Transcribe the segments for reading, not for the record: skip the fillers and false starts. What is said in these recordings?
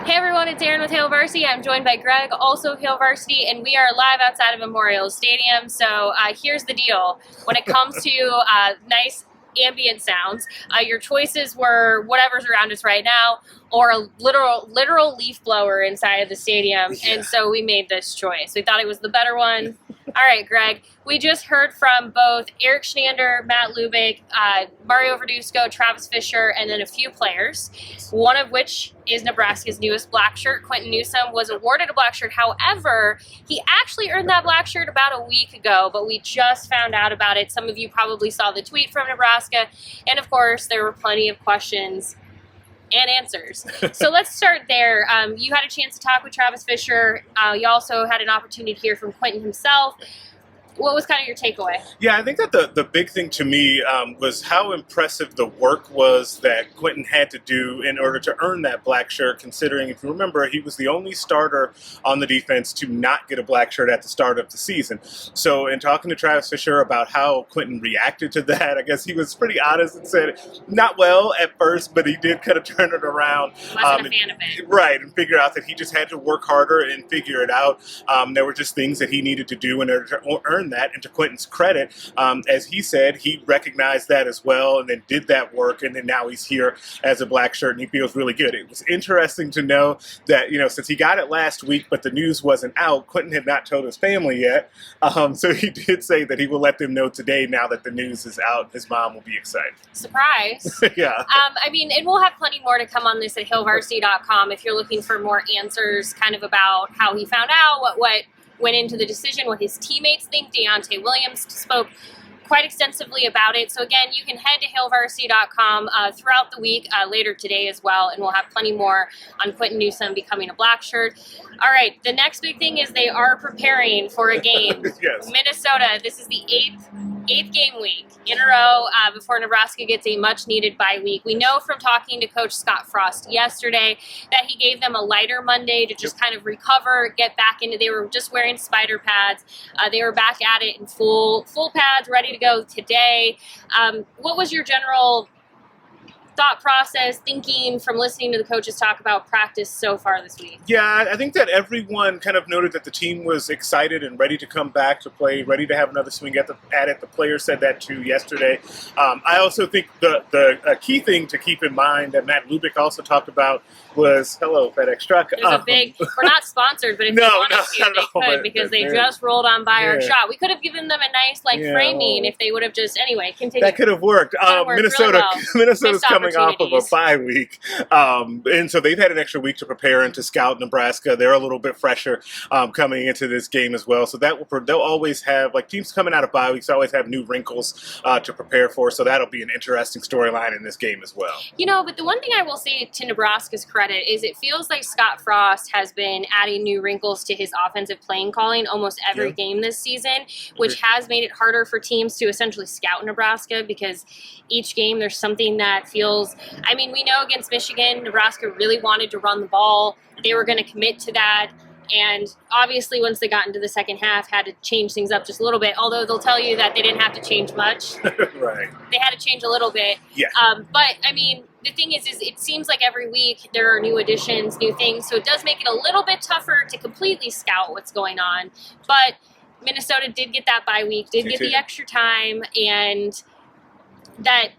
Hey everyone, it's Erin with Hail Varsity. I'm joined by Greg, also of Hail Varsity, and we are live outside of Memorial Stadium. So here's the deal. When it comes to nice ambient sounds, your choices were whatever's around us right now, or a literal leaf blower inside of the stadium. Yeah. And so we made this choice. We thought it was the better one. All right, Greg, we just heard from both Erik Chinander, Matt Lubick, Mario Verduzco, Travis Fisher, and then a few players, one of which is Nebraska's newest black shirt. Quinton Newsome was awarded a black shirt. However, he actually earned that black shirt about a week ago, but we just found out about it. Some of you probably saw the tweet from Nebraska, and of course, there were plenty of questions and answers. So let's start there. You had a chance to talk with Travis Fisher. You also had an opportunity to hear from Quinten himself. What was kind of your takeaway? Yeah, I think that the big thing to me was how impressive the work was that Quinten had to do in order to earn that black shirt, considering, if you remember, he was the only starter on the defense to not get a black shirt at the start of the season. So in talking to Travis Fisher about how Quinten reacted to that, I guess he was pretty honest and said, not well at first, but he did kind of turn it around. Wasn't a fan of it. Right, and figure out that he just had to work harder and figure it out. There were just things that he needed to do in order to earn that. And to Quinten's credit, as he said, he recognized that as well and then did that work, and then now he's here as a black shirt and he feels really good. It was interesting to know that, since he got it last week but the news wasn't out, Quinten had not told his family yet, so he did say that he will let them know today now that the news is out. His mom will be excited. Surprise. Yeah. And we'll have plenty more to come on this at hailvarsity.com if you're looking for more answers kind of about how he found out, what went into the decision, what his teammates think. Deontay Williams spoke quite extensively about it. So again, you can head to hailvarsity.com throughout the week, later today as well, and we'll have plenty more on Quinton Newsome becoming a black shirt. All right, the next big thing is they are preparing for a game. Yes. Minnesota, this is the eighth game week in a row before Nebraska gets a much-needed bye week. We know from talking to Coach Scott Frost yesterday that he gave them a lighter Monday to just kind of recover, get back into. They were just wearing spider pads. They were back at it in full pads, ready to go today. What was your general thought process, thinking from listening to the coaches talk about practice so far this week? Yeah, I think that everyone kind of noted that the team was excited and ready to come back to play, ready to have another swing at it. The players said that too yesterday. I also think the key thing to keep in mind that Matt Lubick also talked about was, hello, FedEx truck. There's a big, we're not sponsored, but if they wanted to, they could, because they just rolled on by our shot. We could have given them a nice framing if they would have just, anyway, continue. That could have worked. Minnesota's coming off of a bye week. And so they've had an extra week to prepare and to scout Nebraska. They're a little bit fresher coming into this game as well. So they'll always have, teams coming out of bye weeks always have new wrinkles to prepare for. So that'll be an interesting storyline in this game as well. But the one thing I will say to Nebraska's credit is it feels like Scott Frost has been adding new wrinkles to his offensive playing calling almost every game this season, which has made it harder for teams to essentially scout Nebraska, because each game there's something that feels, we know against Michigan, Nebraska really wanted to run the ball. They were going to commit to that. And obviously, once they got into the second half, had to change things up just a little bit, although they'll tell you that they didn't have to change much. Right. They had to change a little bit. Yeah. But, the thing is it seems like every week there are new additions, new things, so it does make it a little bit tougher to completely scout what's going on. But Minnesota did get that bye week, did get the extra time, and that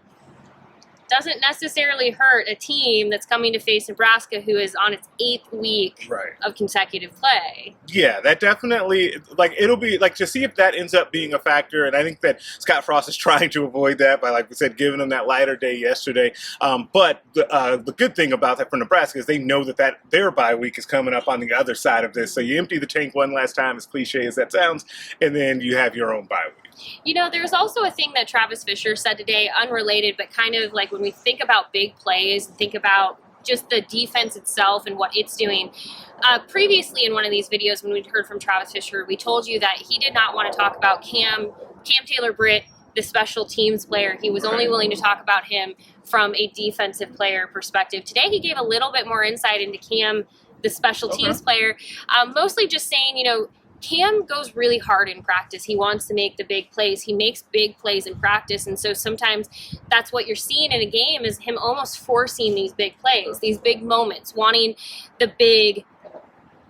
doesn't necessarily hurt a team that's coming to face Nebraska, who is on its 8th week of consecutive play. Yeah, that definitely, it'll be, to see if that ends up being a factor, and I think that Scott Frost is trying to avoid that by, like we said, giving them that lighter day yesterday. But the good thing about that for Nebraska is they know that their bye week is coming up on the other side of this. So you empty the tank one last time, as cliche as that sounds, and then you have your own bye week. There's also a thing that Travis Fisher said today, unrelated, but kind of like when we think about big plays and think about just the defense itself and what it's doing. Previously in one of these videos when we heard from Travis Fisher, we told you that he did not want to talk about Cam Taylor-Britt, the special teams player. He was only willing to talk about him from a defensive player perspective. Today he gave a little bit more insight into Cam, the special teams player, mostly just saying, Cam goes really hard in practice. He wants to make the big plays. He makes big plays in practice. And so sometimes that's what you're seeing in a game is him almost forcing these big plays, these big moments, wanting the big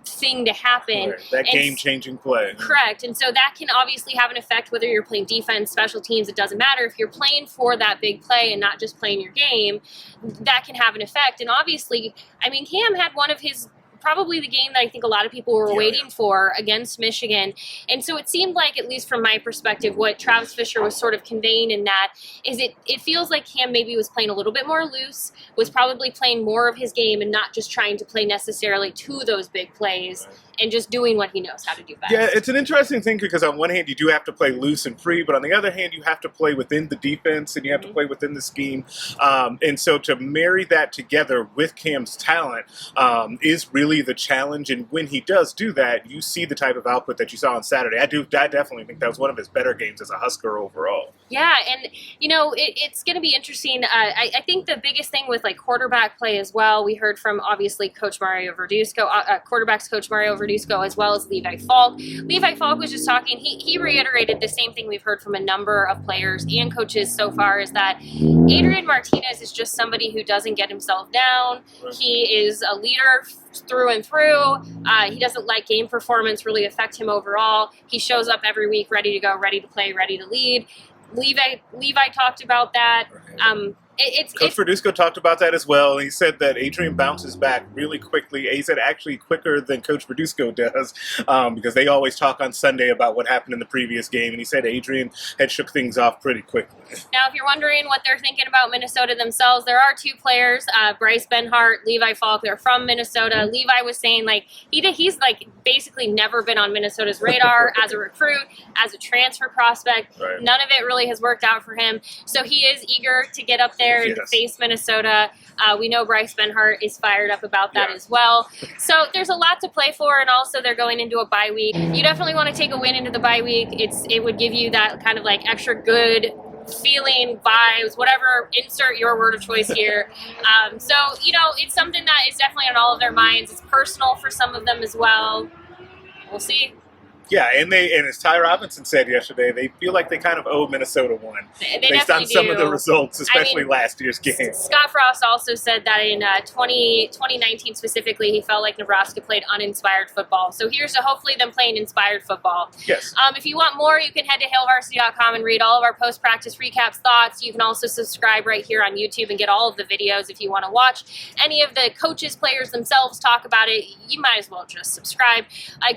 thing to happen. Right. That game-changing play. Correct. And so that can obviously have an effect whether you're playing defense, special teams, it doesn't matter. If you're playing for that big play and not just playing your game, that can have an effect. And obviously, I mean, Cam had one of his probably the game that I think a lot of people were waiting for against Michigan. And so it seemed like, at least from my perspective, what Travis Fisher was sort of conveying in that is it feels like Cam maybe was playing a little bit more loose, was probably playing more of his game and not just trying to play necessarily to those big plays. And just doing what he knows how to do best. Yeah, it's an interesting thing because on one hand you do have to play loose and free, but on the other hand you have to play within the defense and you have to play within the scheme. And so to marry that together with Cam's talent is really the challenge. And when he does do that, you see the type of output that you saw on Saturday. I definitely think that was one of his better games as a Husker overall. Yeah, and you know it's going to be interesting. I think the biggest thing with like quarterback play as well, we heard from obviously Coach Mario Verduzco, quarterbacks coach Mario Verduzco, as well as Levi Falk. Levi Falk was just talking. He reiterated the same thing we've heard from a number of players and coaches so far, is that Adrian Martinez is just somebody who doesn't get himself down. He is a leader through and through. He doesn't let game performance really affect him overall. He shows up every week ready to go, ready to play, ready to lead. Levi talked about that. Coach Verduzco talked about that as well. He said that Adrian bounces back really quickly. He said actually quicker than Coach Verduzco does because they always talk on Sunday about what happened in the previous game. And he said Adrian had shook things off pretty quickly. Now, if you're wondering what they're thinking about Minnesota themselves, there are two players, Bryce Benhart, Levi Falk. They're from Minnesota. Levi was saying like he's like basically never been on Minnesota's radar as a recruit, as a transfer prospect. Right. None of it really has worked out for him. So he is eager to get up there and to face Minnesota. We know Bryce Benhart is fired up about that as well. So there's a lot to play for, and also they're going into a bye week. You definitely want to take a win into the bye week. It would give you that kind of like extra good feeling, vibes, whatever, insert your word of choice here. So, you know, it's something that is definitely on all of their minds. It's personal for some of them as well. We'll see. Yeah, and as Ty Robinson said yesterday, they feel like they kind of owe Minnesota one based on some of the results, especially last year's game. Scott Frost also said that in 2019 specifically, he felt like Nebraska played uninspired football. So here's to hopefully them playing inspired football. Yes. If you want more, you can head to hailvarsity.com and read all of our post-practice recaps, thoughts. You can also subscribe right here on YouTube and get all of the videos if you want to watch any of the coaches, players themselves talk about it. You might as well just subscribe.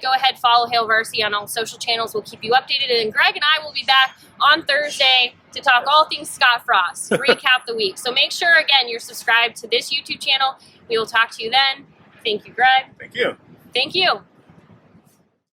Go ahead, follow Hail Varsity on all social channels. We'll keep you updated, and Greg and I will be back on Thursday to talk all things Scott Frost, recap the week. So make sure, again, you're subscribed to this YouTube channel. We will talk to you then. Thank you, Greg. Thank you. Thank you.